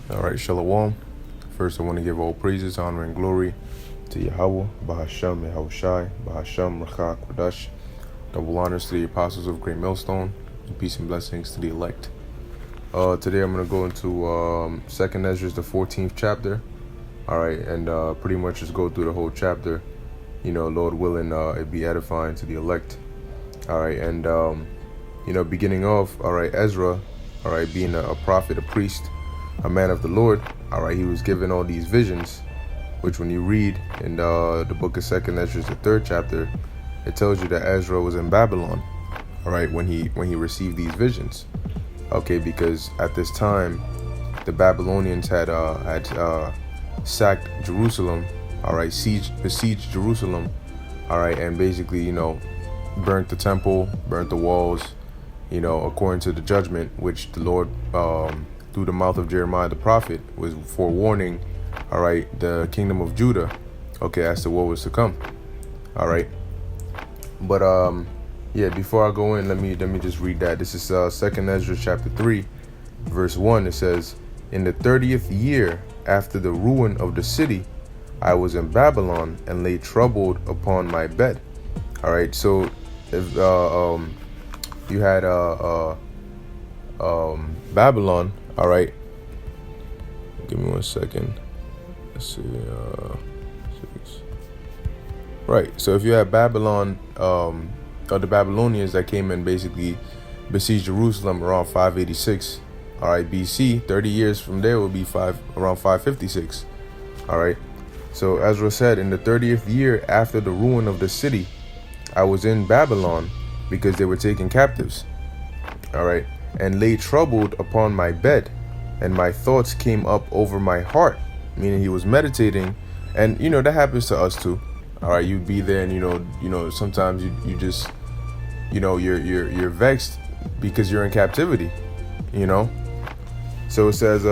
All right, Shalom. First, I want to give all praises, honor, and glory to Yahweh, Bahasham, Yahushai, Bahasham, Rachah, Kodash. Double honors to the apostles of Great Millstone, and peace and blessings to the elect. Today, I'm going to go into 2nd Esdras, the 14th chapter. All right, and pretty much just go through the whole chapter. You know, Lord willing, it be edifying to the elect. All right, and beginning off, all right, Ezra, all right, being a prophet, a priest, a man of the Lord, all right, he was given all these visions, which when you read in the book of 2nd Ezra, the 3rd chapter, it tells you that Ezra was in Babylon, all right, when he received these visions, okay, because at this time the Babylonians had sacked Jerusalem, all right, besieged Jerusalem, all right, and basically, burnt the temple, burnt the walls, according to the judgment which the Lord, through the mouth of Jeremiah the prophet, was forewarning, all right, the kingdom of Judah, okay, as to what was to come, all right. But before I go in, let me just read that. This is 2nd Ezra chapter 3, verse 1. It says, "In the 30th year after the ruin of the city, I was in Babylon and lay troubled upon my bed." All right, so if you had Babylon, all right, give me 1 second. Let's see, 6. Right, so if you had Babylon, or the Babylonians that came and basically besieged Jerusalem around 586, all right, BC, 30 years from there would be around 556, all right. So Ezra said, "In the 30th year after the ruin of the city, I was in Babylon because they were taken captives, all right, and lay troubled upon my bed, and my thoughts came up over my heart," meaning he was meditating. And that happens to us too, all right. You'd be there, and sometimes you just you're vexed because you're in captivity, so it says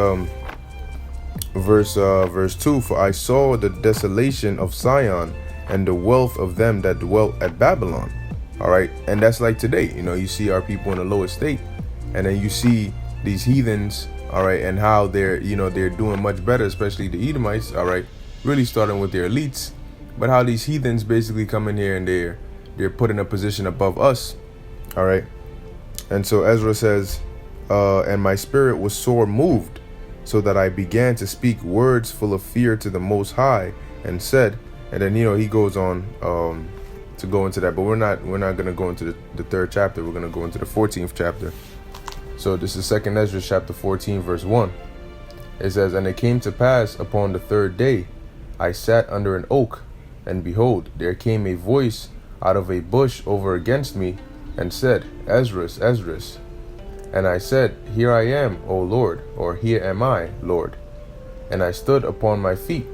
verse 2, "For I saw the desolation of Sion and the wealth of them that dwelt at Babylon." All right, and that's like today. You see our people in the lowest state, and then you see these heathens, all right, and how they're doing much better, especially the Edomites, all right, really starting with their elites, but how these heathens basically come in here and they're put in a position above us, all right. And so Ezra says, "And my spirit was sore moved, so that I began to speak words full of fear to the Most High, and said," and then he goes on to go into that, but we're not going to go into the 3rd chapter. We're going to go into the 14th chapter. So this is 2nd Ezra chapter 14, verse 1. It says, "And it came to pass upon the 3rd day, I sat under an oak, and behold, there came a voice out of a bush over against me, and said, Esdras, Esdras. And I said, Here I am, O Lord, or here am I, Lord. And I stood upon my feet.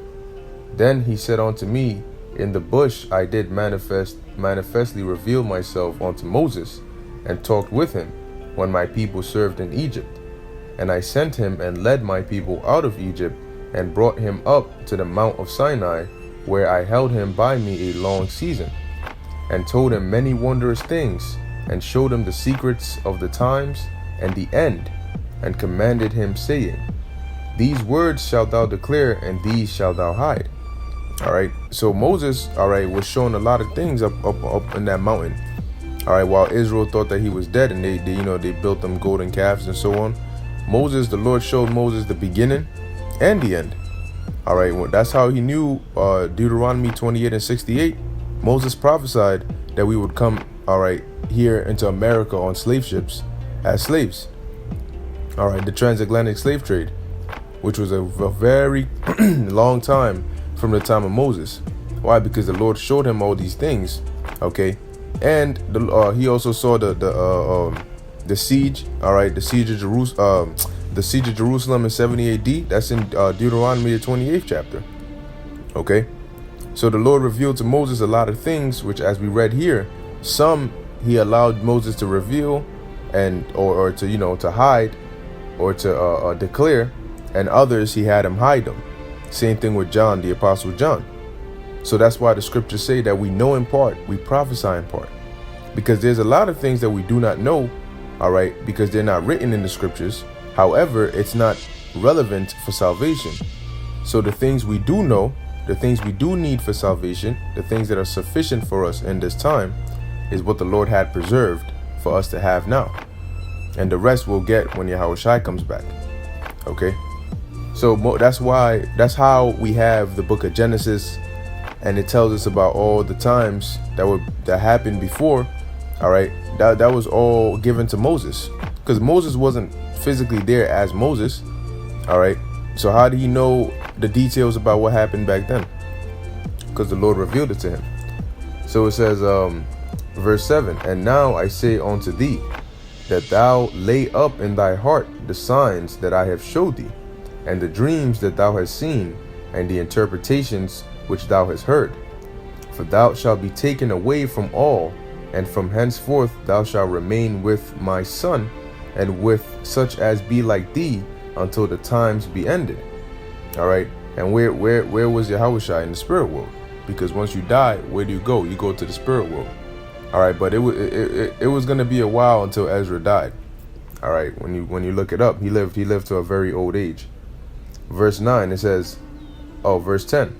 Then he said unto me, In the bush I did manifestly reveal myself unto Moses, and talked with him, when my people served in Egypt. And I sent him and led my people out of Egypt, and brought him up to the Mount of Sinai, where I held him by me a long season, and told him many wondrous things, and showed him the secrets of the times and the end, and commanded him, saying, These words shalt thou declare, and these shalt thou hide." All right, so Moses, all right, was showing a lot of things up in that mountain. All right, while Israel thought that he was dead, and they built them golden calves and so on. The Lord showed Moses the beginning and the end. All right, well, that's how he knew. Deuteronomy 28 and 68. Moses prophesied that we would come, all right, here into America on slave ships as slaves. All right, the transatlantic slave trade, which was a very long time from the time of Moses. Why? Because the Lord showed him all these things. Okay, and he also saw the siege. All right, the siege of Jerusalem. The siege of Jerusalem in 70 A.D. That's in Deuteronomy, the 28th chapter. Okay, so the Lord revealed to Moses a lot of things, which, as we read here, some he allowed Moses to reveal, and or to hide, or to declare, and others he had him hide them. Same thing with John, the Apostle John. So that's why the scriptures say that we know in part, we prophesy in part, because there's a lot of things that we do not know, all right, because they're not written in the scriptures. However, it's not relevant for salvation. So the things we do know, the things we do need for salvation, the things that are sufficient for us in this time, is what the Lord had preserved for us to have now. And the rest we'll get when Yahushua comes back. Okay? So that's how we have the book of Genesis, and it tells us about all the times that happened before. All right? That was all given to Moses, because Moses wasn't physically there as Moses. All right? So how do he know the details about what happened back then? Because the Lord revealed it to him. So it says, verse 7, and now I say unto thee, that thou lay up in thy heart the signs that I have showed thee, and the dreams that thou hast seen, and the interpretations which thou hast heard. For thou shalt be taken away from all, and from henceforth thou shalt remain with my son, and with such as be like thee, until the times be ended. All right. And where was Yahushua? In the spirit world? Because once you die, where do you go? You go to the spirit world. All right. But it was going to be a while until Ezra died. All right. When you look it up, he lived to a very old age. Verse 9, it says, verse 10,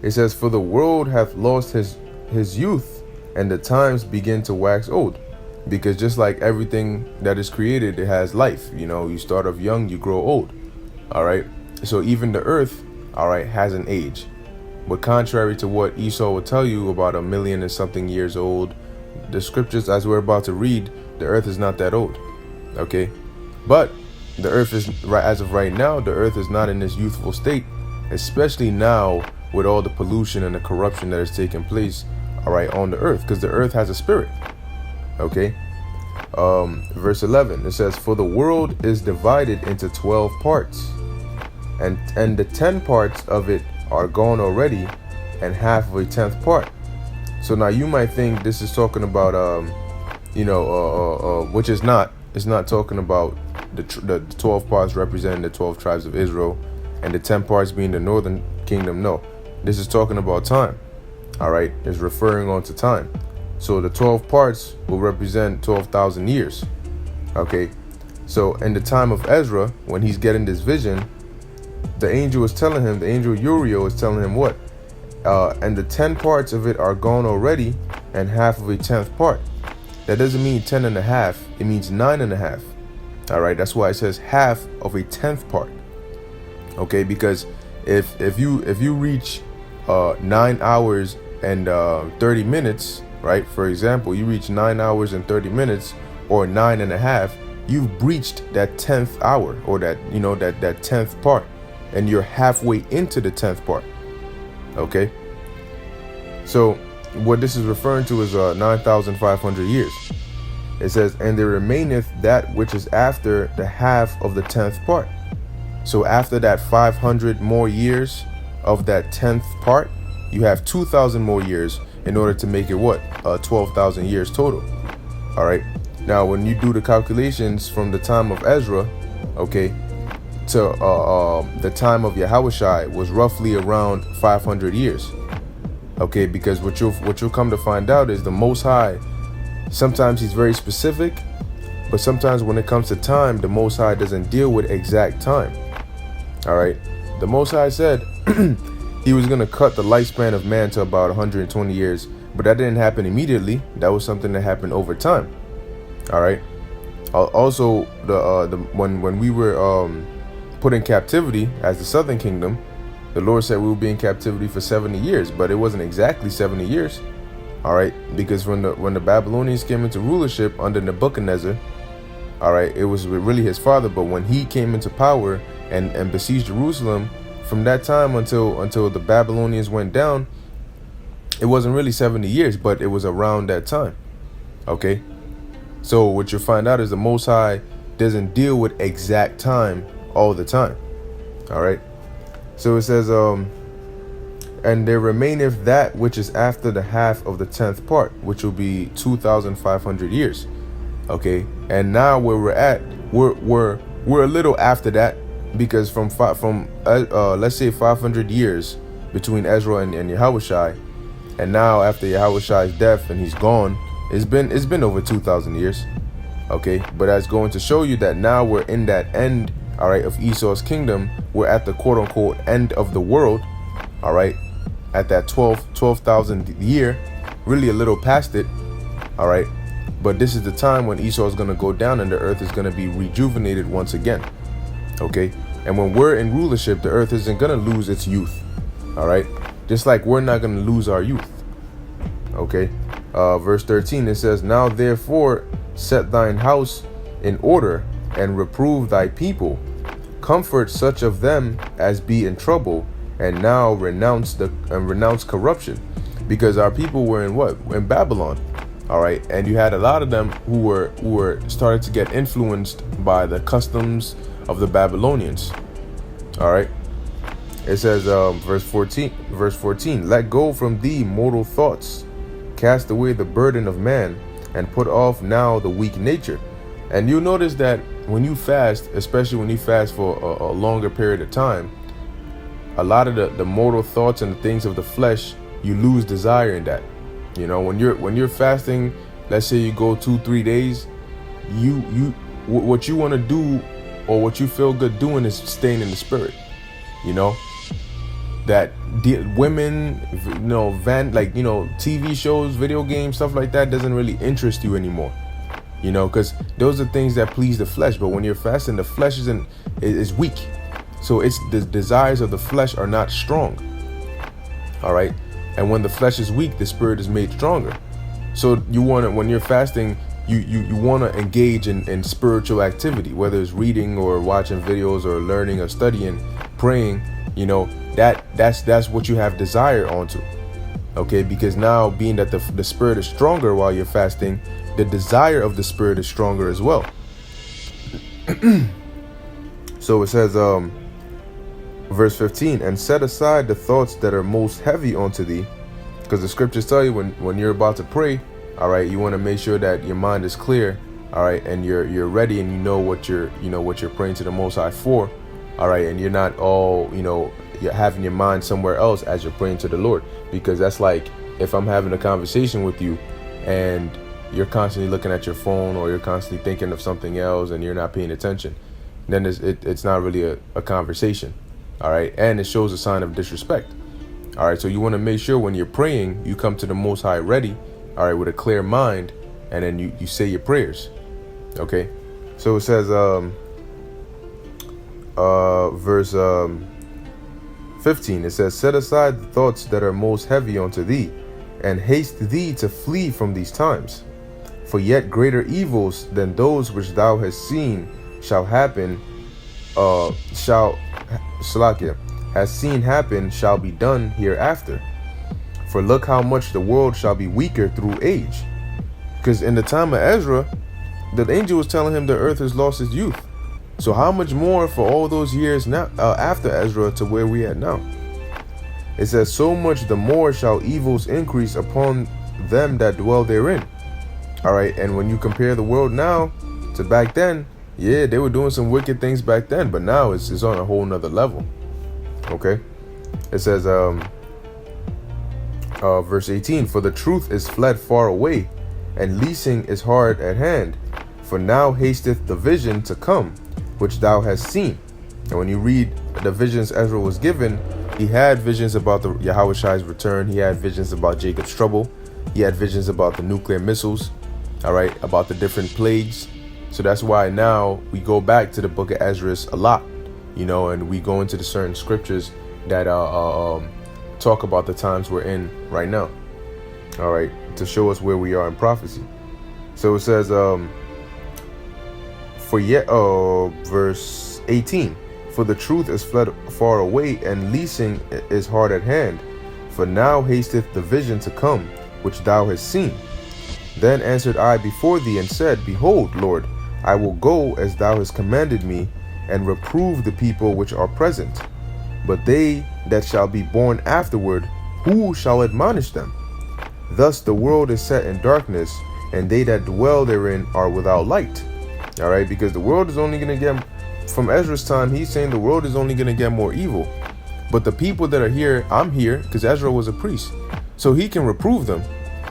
it says, for the world hath lost his youth, and the times begin to wax old. Because just like everything that is created, it has life. You know, you start off young, you grow old. All right. So even the earth, all right, has an age. But contrary to what Esau will tell you about 1,000,000 and something years old, the scriptures, as we're about to read, the earth is not that old. Okay. But the earth is, as of right now, the earth is not in this youthful state, especially now with all the pollution and the corruption that is taking place, all right, on the earth, because the earth has a spirit. Okay. Verse 11, it says, for the world is divided into 12 parts, and the 10 parts of it are gone already, and half of a 10th part. So now you might think this is talking about which is not. It's not talking about the 12 parts representing the 12 tribes of Israel, and the 10 parts being the northern kingdom. No, this is talking about time. All right, it's referring on to time. So the 12 parts will represent 12,000 years. Okay, so in the time of Ezra, when he's getting this vision, the angel Uriel is telling him what? And the 10 parts of it are gone already, and half of a 10th part. That doesn't mean 10 and a half. It means 9 and a half. All right, that's why it says half of a 10th part. Okay, because if you reach 9 hours and 30 minutes, right? For example, you reach 9 hours and 30 minutes, or 9 and a half, you've breached that 10th hour, or that 10th part, and you're halfway into the 10th part. Okay. So what this is referring to is 9,500 years. It says, and there remaineth that which is after the half of the 10th part. So after that 500 more years of that 10th part, you have 2,000 more years in order to make it what? 12,000 years total. All right. Now, when you do the calculations from the time of Ezra, okay, to the time of Yahushua was roughly around 500 years. Okay, because what you'll come to find out is the Most High, sometimes he's very specific, but sometimes when it comes to time, the Most High doesn't deal with exact time. All right. The Most High said he was going to cut the lifespan of man to about 120 years, but that didn't happen immediately. That was something that happened over time. All right. Also, when we were put in captivity as the southern kingdom, the Lord said we will be in captivity for 70 years, but it wasn't exactly 70 years. All right. Because when the Babylonians came into rulership under Nebuchadnezzar, all right, it was really his father. But when he came into power and besieged Jerusalem, from that time until the Babylonians went down, it wasn't really 70 years, but it was around that time. Okay. So what you'll find out is the Most High doesn't deal with exact time all the time. All right. So it says, and there remaineth that which is after the half of the 10th part, which will be 2,500 years. Okay. And now where we're at, we're a little after that, because from let's say 500 years between Ezra and Yahushua, and now after Yahushua's death and he's gone, it's been over 2,000 years. Okay. But that's going to show you that now we're in that end all right, of Esau's kingdom, we're at the quote unquote end of the world, all right, at that 12,000 year, really a little past it, all right. But this is the time when Esau is going to go down and the earth is going to be rejuvenated once again. Okay. And when we're in rulership, the earth isn't going to lose its youth. All right. Just like we're not going to lose our youth. Okay. Verse 13, it says, now therefore set thine house in order and reprove thy people. Comfort such of them as be in trouble, and now renounce corruption. Because our people were in what? In Babylon. All right, and you had a lot of them who were started to get influenced by the customs of the Babylonians. All right, it says, verse 14, let go from thee mortal thoughts, cast away the burden of man, and put off now the weak nature. And you'll notice that when you fast, especially when you fast for a longer period of time, a lot of the mortal thoughts and the things of the flesh, you lose desire in that. You know, when you're fasting, let's say you go 2-3 days, what you want to do or what you feel good doing is staying in the spirit. You know, that women, you know, TV shows, video games, stuff like that doesn't really interest you anymore. You know, because those are things that please the flesh. But when you're fasting, the flesh is weak. So it's the desires of the flesh are not strong. All right. And when the flesh is weak, the spirit is made stronger. So you want to, when you're fasting, you want to engage in spiritual activity, whether it's reading or watching videos or learning or studying, praying. You know, that's what you have desire onto. Okay, because now being that the spirit is stronger while you're fasting, the desire of the spirit is stronger as well. So it says, verse 15, and set aside the thoughts that are most heavy unto thee, because the scriptures tell you when you're about to pray, all right, you want to make sure that your mind is clear, all right, and you're ready, and you know what you're praying to the Most High for, all right, and you're not all, you're having your mind somewhere else as you're praying to the Lord. Because that's like if I'm having a conversation with you and you're constantly looking at your phone, or you're constantly thinking of something else and you're not paying attention, then it's not really a conversation. All right. And it shows a sign of disrespect. All right. So you want to make sure when you're praying, you come to the Most High ready. All right. With a clear mind. And then you say your prayers. OK, so it says verse 15. It says, set aside the thoughts that are most heavy unto thee, and haste thee to flee from these times. For yet greater evils than those which thou hast seen shall happen, has seen happen, shall be done hereafter. For look how much the world shall be weaker through age. Because in the time of Ezra, the angel was telling him the earth has lost its youth. So how much more for all those years now after Ezra to where we at now? It says, so much the more shall evils increase upon them that dwell therein. All right. And when you compare the world now to back then, yeah, they were doing some wicked things back then, but now it's on a whole nother level. Okay. It says, verse 18, for the truth is fled far away, and leasing is hard at hand. For now hasteth the vision to come, which thou hast seen. And when you read the visions Ezra was given, he had visions about the Yahushai's return. He had visions about Jacob's trouble. He had visions about the nuclear missiles, all right, about the different plagues. So that's why now we go back to the book of Esdras a lot, and we go into the certain scriptures that talk about the times we're in right now, all right, to show us where we are in prophecy. So it says, verse 18, for the truth is fled far away, and leasing is hard at hand. For now hasteth the vision to come, which thou hast seen. Then answered I before thee, and said, behold, Lord, I will go as thou hast commanded me, and reprove the people which are present. But they that shall be born afterward, who shall admonish them? Thus the world is set in darkness, and they that dwell therein are without light. All right, because the world is only going to get, from Ezra's time, he's saying the world is only going to get more evil. But the people that are here, I'm here, because Ezra was a priest. So he can reprove them.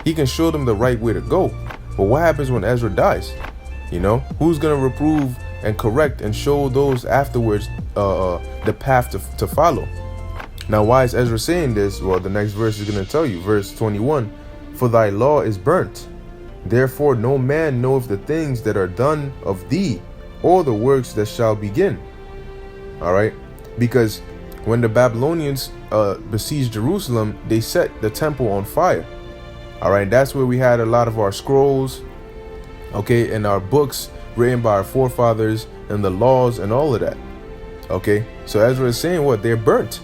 He can show them the right way to go. But what happens when Ezra dies? Who's going to reprove and correct and show those afterwards the path to follow. Now, why is Ezra saying this? Well, the next verse is going to tell you. Verse 21, for thy law is burnt. Therefore no man knoweth the things that are done of thee, or the works that shall begin. All right? Because when the Babylonians besieged Jerusalem, they set the temple on fire. All right? That's where we had a lot of our scrolls, okay, and our books written by our forefathers and the laws and all of that. Okay? So Ezra is saying what? They're burnt.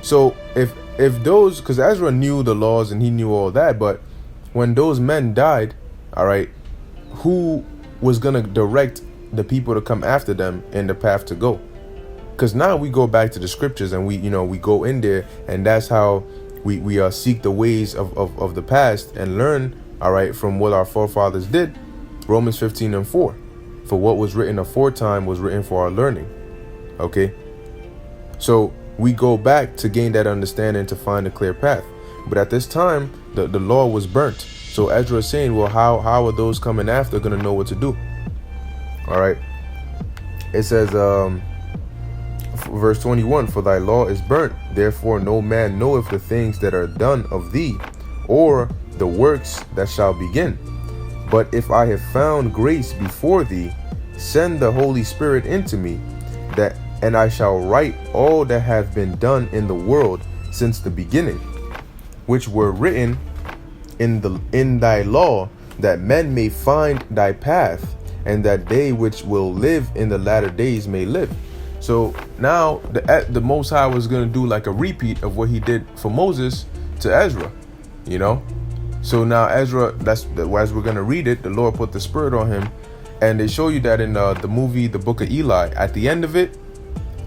So if those, because Ezra knew the laws and he knew all that, but when those men died, all right, who was going to direct the people to come after them in the path to go? Because now we go back to the scriptures and we go in there, and that's how we seek the ways of the past and learn, all right, from what our forefathers did. Romans 15:4, for what was written aforetime was written for our learning. Okay, so we go back to gain that understanding, to find a clear path. But at this time, the law was burnt. So Ezra is saying, well, how are those coming after going to know what to do? All right. It says, verse 21, for thy law is burnt. Therefore no man knoweth the things that are done of thee, or the works that shall begin. But if I have found grace before thee, send the Holy Spirit into me, and I shall write all that hath been done in the world since the beginning, which were written in thy law, that men may find thy path, and that they which will live in the latter days may live. So now the Most High was going to do like a repeat of what he did for Moses to Ezra, you know. So now Ezra, as we're going to read it, the Lord put the Spirit on him, and they show you that in the movie, The Book of Eli. At the end of it,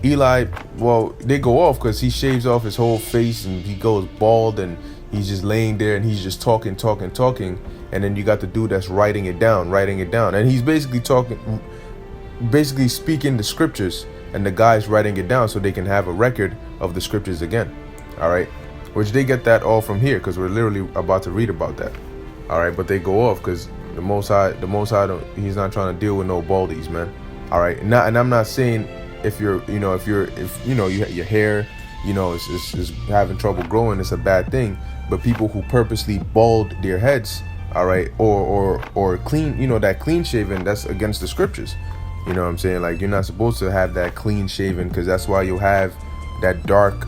Eli, well, they go off because he shaves off his whole face and he goes bald, and he's just laying there and he's just talking. And then you got the dude that's writing it down. And he's basically speaking the scriptures, and the guy's writing it down so they can have a record of the scriptures again. All right. Which they get that all from here, because we're literally about to read about that. All right. But they go off because the Most High, he's not trying to deal with no baldies, man. All right. And I'm not saying if your hair, is having trouble growing, it's a bad thing. But people who purposely bald their heads, all right, or clean, that clean shaven, that's against the scriptures. You know what I'm saying? Like, you're not supposed to have that clean shaven, because that's why you'll have that dark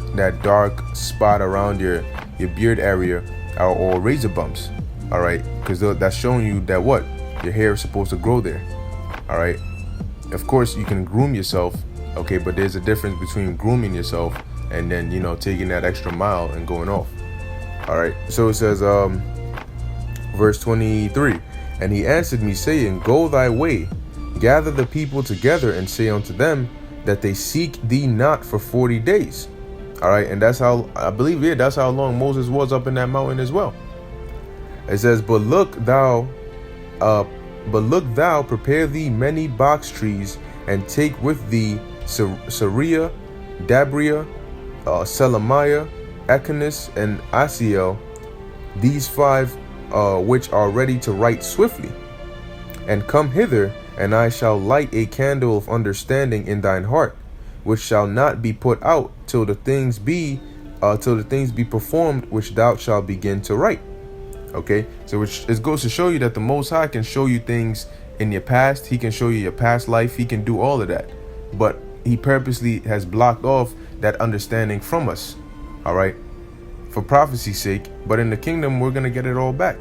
spot around your beard area, or razor bumps. All right, because that's showing you that what your hair is supposed to grow there. All right. Of course, you can groom yourself. Okay, but there's a difference between grooming yourself and then, taking that extra mile and going off. All right. So it says, verse 23, and he answered me, saying, go thy way, gather the people together, and say unto them that they seek thee not for 40 days. All right. And that's how, I believe, that's how long Moses was up in that mountain as well. It says, but look thou, prepare thee many box trees, and take with thee Sariah, Dabria, Selemiah, Achanis, and Asiel, these 5 which are ready to write swiftly. And come hither, and I shall light a candle of understanding in thine heart, which shall not be put out till the things be performed which thou shalt begin to write. Okay, so it goes to show you that the Most High can show you things in your past. He can show you your past life. He can do all of that, but he purposely has blocked off that understanding from us. All right, for prophecy's sake. But in the kingdom, we're gonna get it all back.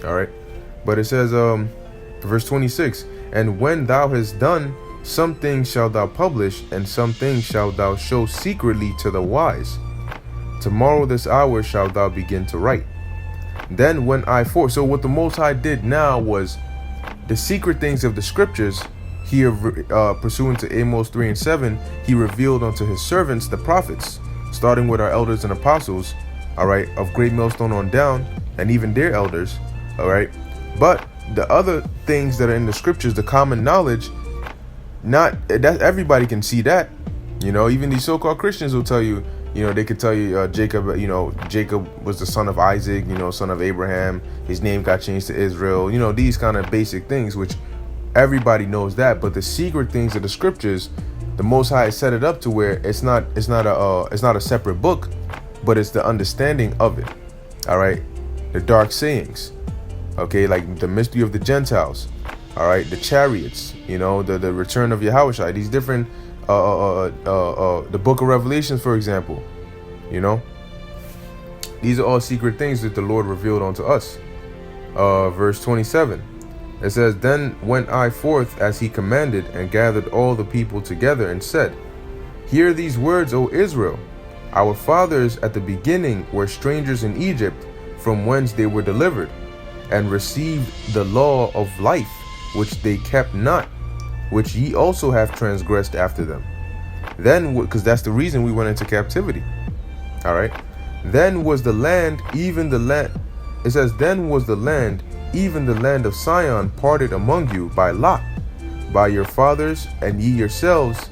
All right, but it says, verse 26, and when thou hast done, some things shalt thou publish, and some things shalt thou show secretly to the wise. Tomorrow this hour shalt thou begin to write. Then when so what the Most High did now was the secret things of the scriptures. He, pursuant to Amos 3:7, he revealed unto his servants, the prophets, starting with our elders and apostles, all right, of Great Millstone on down, and even their elders, all right. But the other things that are in the scriptures, the common knowledge, not that everybody can see that. Even these so-called Christians will tell you, they could tell you Jacob was the son of Isaac, son of Abraham. His name got changed to Israel. These kind of basic things, which Everybody knows that. But the secret things of the scriptures, the Most High set it up to where it's not a separate book, but it's the understanding of it. All right, the dark sayings, okay, like the mystery of the Gentiles. All right, the chariots, you know, the return of Yahushua, these different the book of Revelations, for example, you know, these are all secret things that the Lord revealed unto us. Verse 27, it says, then went I forth as he commanded, and gathered all the people together, and said, hear these words, O Israel. Our fathers at the beginning were strangers in Egypt, from whence they were delivered, and received the law of life, which they kept not, which ye also have transgressed after them. Then, because that's the reason we went into captivity. All right. Then was the land, even the land. It says, then was the land, even the land of Sion, parted among you by lot, by your fathers and ye yourselves,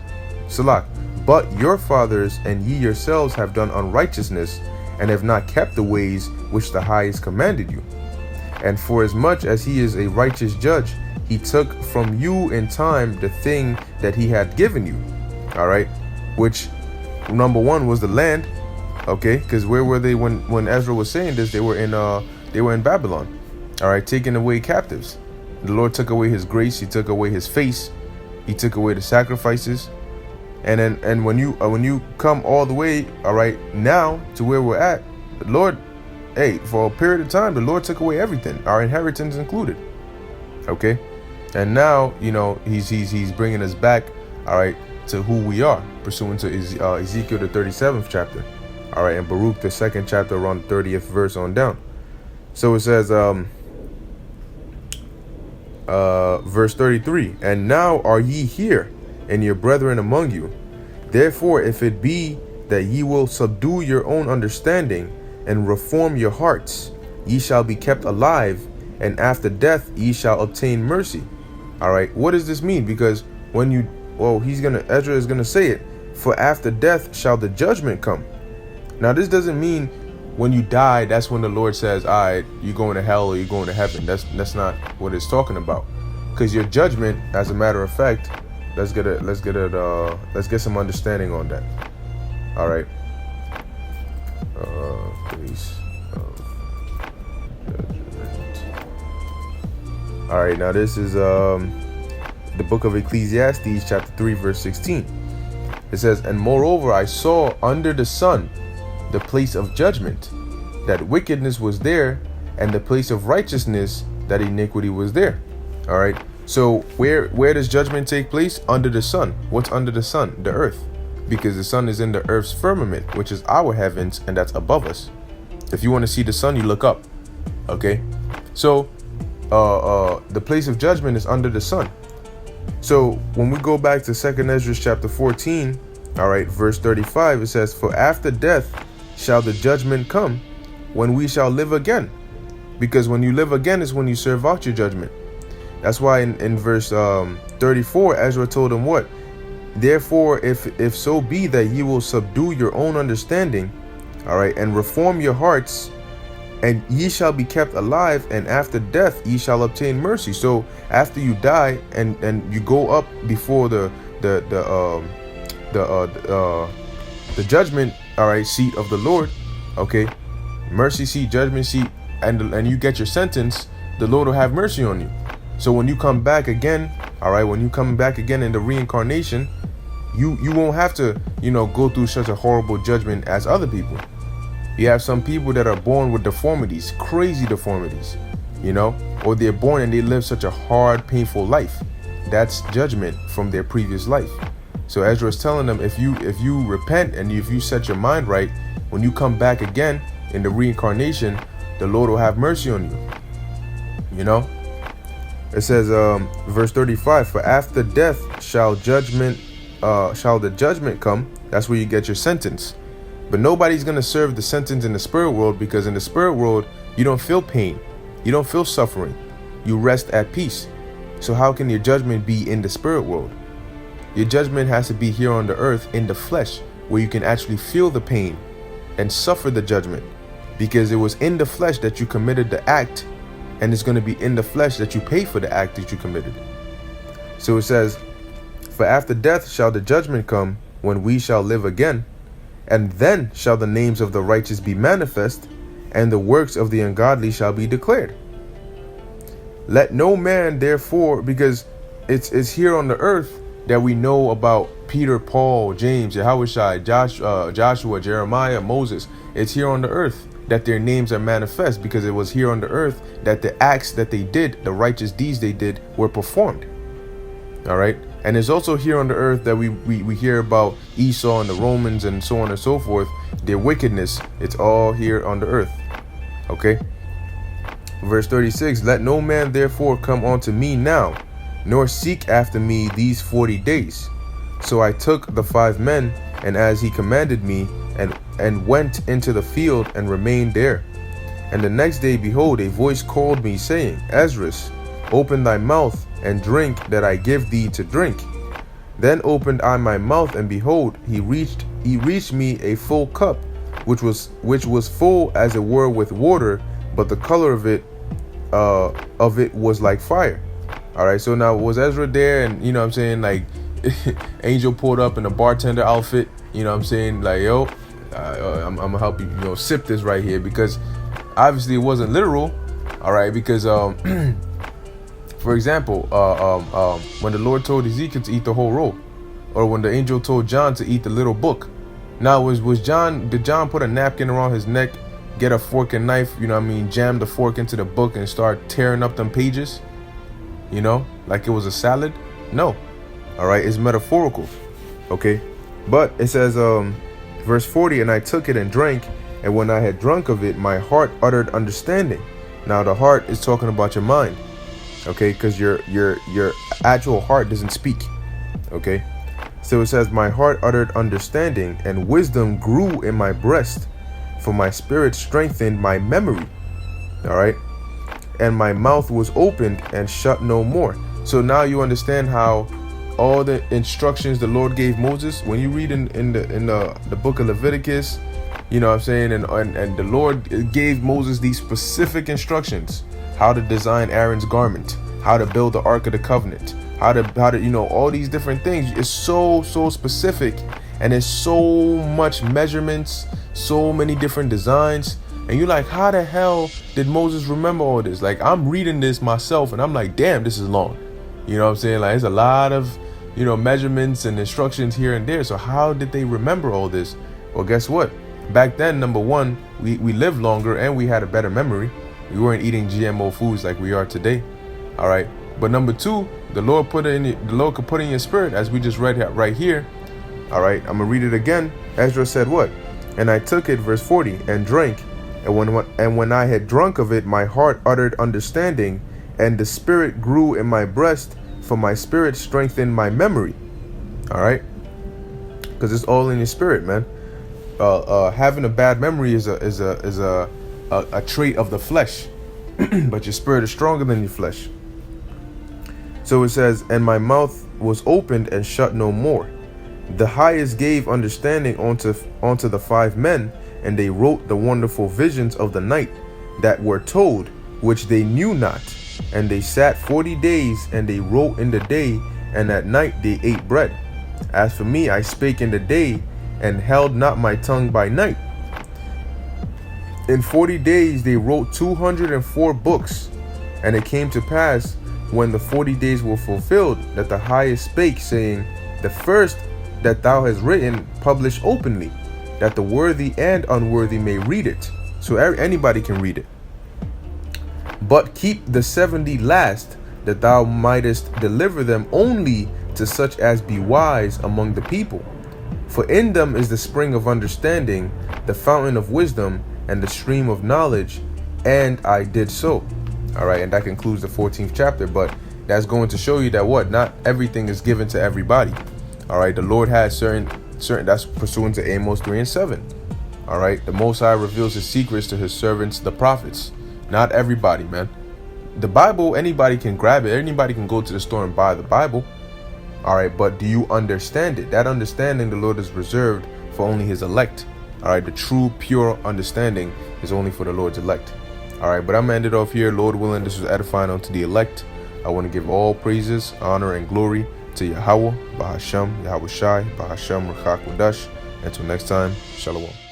Salak. But your fathers and ye yourselves have done unrighteousness, and have not kept the ways which the highest commanded you. And forasmuch as he is a righteous judge, he took from you in time the thing that he had given you. All right, which number one was the land. Okay, because where were they when Ezra was saying this? They were in Babylon. All right, taking away captives. The Lord took away his grace. He took away his face. He took away the sacrifices. And when you come all the way, all right, now to where we're at, the Lord, hey, for a period of time, the Lord took away everything, our inheritance included. Okay, and now, you know, he's bringing us back, all right, to who we are, pursuant to Ezekiel the 37th chapter, all right, and Baruch the 2nd chapter, around the 30th verse on down. So it says, verse 33, and now are ye here, and your brethren among you. Therefore, if it be that ye will subdue your own understanding, and reform your hearts, ye shall be kept alive, and after death ye shall obtain mercy. All right, what does this mean? Because when you, Ezra is gonna say it, for after death shall the judgment come. Now, this doesn't mean when you die, that's when the Lord says, all right, you're going to hell or you're going to heaven. That's not what it's talking about. Because your judgment, as a matter of fact, let's get some understanding on that. All right. Place of judgment. All right, now this is the book of Ecclesiastes, chapter 3, verse 16. It says, and moreover, I saw under the sun the place of judgment, that wickedness was there, and the place of righteousness, that iniquity was there. All right. So where does judgment take place? Under the sun. What's under the sun? The earth. Because the sun is in the earth's firmament, which is our heavens, and that's above us. If you want to see the sun, you look up. Okay. So the place of judgment is under the sun. So when we go back to 2nd Esdras chapter 14, all right, verse 35, it says, for after death shall the judgment come, when we shall live again. Because when you live again is when you serve out your judgment. That's why in verse 34, Ezra told him what? Therefore, if so be that ye will subdue your own understanding, all right, and reform your hearts, and ye shall be kept alive, and after death ye shall obtain mercy. So after you die and you go up before the judgment, all right, seat of the Lord, okay, mercy seat, judgment seat, and you get your sentence, the Lord will have mercy on you. So when you come back again, all right, when you come back again in the reincarnation, you won't have to, go through such a horrible judgment as other people. You have some people that are born with deformities, crazy deformities, or they're born and they live such a hard, painful life. That's judgment from their previous life. So Ezra is telling them, if you repent and if you set your mind right, when you come back again in the reincarnation, the Lord will have mercy on you. It says, verse 35, for after death shall the judgment come. That's where you get your sentence. But nobody's going to serve the sentence in the spirit world, because in the spirit world, you don't feel pain. You don't feel suffering. You rest at peace. So how can your judgment be in the spirit world? Your judgment has to be here on the earth in the flesh, where you can actually feel the pain and suffer the judgment, because it was in the flesh that you committed the act, and it's going to be in the flesh that you pay for the act that you committed. So it says, for after death shall the judgment come, when we shall live again, and then shall the names of the righteous be manifest, and the works of the ungodly shall be declared. Let no man therefore, because it's here on the earth that we know about Peter, Paul, James, Yahushua, Joshua, Jeremiah, Moses. It's here on the earth that their names are manifest, because it was here on the earth that the acts that they did, the righteous deeds they did, were performed. All right. And it's also here on the earth that we hear about Esau and the Romans and so on and so forth. Their wickedness, it's all here on the earth. Okay. Verse 36, let no man therefore come unto me now, nor seek after me these 40 days. So I took the 5 men, and as he commanded me, and went into the field and remained there. And the next day, behold, a voice called me, saying, Esdras, open thy mouth and drink that I give thee to drink. Then opened I my mouth, and behold, he reached me a full cup, which was full as it were with water, but the color of it was like fire. All right, so now was Ezra there, and you know what I'm saying, like Angel pulled up in a bartender outfit, you know what I'm saying, like, yo, I'm gonna help you, sip this right here, because obviously it wasn't literal. All right, because for example, when the Lord told Ezekiel to eat the whole roll, or when the angel told John to eat the little book. Now did John put a napkin around his neck, get a fork and knife, jam the fork into the book and start tearing up them pages, like it was a salad? No. All right, it's metaphorical. Okay, but it says, verse 40, and I took it and drank, and when I had drunk of it, my heart uttered understanding. Now the heart is talking about your mind, okay, because your actual heart doesn't speak. Okay, so it says, my heart uttered understanding, and wisdom grew in my breast, for my spirit strengthened my memory. All right, and my mouth was opened and shut no more. So now you understand how all the instructions the Lord gave Moses, when you read in the book of Leviticus, you know what I'm saying, and the Lord gave Moses these specific instructions: how to design Aaron's garment, how to build the Ark of the Covenant, how to all these different things. It's so specific, and it's so much measurements, so many different designs, and you're like, how the hell did Moses remember all this? Like, I'm reading this myself, and I'm like, damn, this is long. You know what I'm saying? Like, there's a lot of measurements and instructions here and there. So how did they remember all this? Well, guess what? Back then, number one, we lived longer and we had a better memory. We weren't eating GMO foods like we are today. All right. But number two, the Lord could put in your spirit, as we just read right here. All right. I'm gonna read it again. Ezra said what? And I took it, verse 40, and drank, and when I had drunk of it, my heart uttered understanding, and the spirit grew in my breast, for my spirit strengthened my memory. All right, because it's all in your spirit, man. Having a bad memory is a trait of the flesh, but your spirit is stronger than your flesh. So it says, and my mouth was opened and shut no more. The highest gave understanding unto the 5 men, and they wrote the wonderful visions of the night that were told, which they knew not. And they sat 40 days, and they wrote in the day, and at night they ate bread. As for me, I spake in the day, and held not my tongue by night. In 40 days they wrote 204 books. And it came to pass, when the 40 days were fulfilled, that the highest spake, saying, the first that thou hast written, publish openly, that the worthy and unworthy may read it. So anybody can read it. But keep the 70 last, that thou mightest deliver them only to such as be wise among the people. For in them is the spring of understanding, the fountain of wisdom, and the stream of knowledge. And I did so. All right, and that concludes the 14th chapter. But that's going to show you that not everything is given to everybody. All right, the Lord has certain that's pursuant to Amos 3 and 7. All right, the Most High reveals his secrets to his servants, the prophets. Not everybody, man. The Bible, anybody can grab it. Anybody can go to the store and buy the Bible. All right, but do you understand it? That understanding the Lord is reserved for only his elect. All right, the true, pure understanding is only for the Lord's elect. All right, but I'm going to end it off here. Lord willing, this was edifying unto the elect. I want to give all praises, honor, and glory to Yahweh, Bahasham, Yahweh Shai, Bahasham, Rachak Wadash. Until next time, Shalom.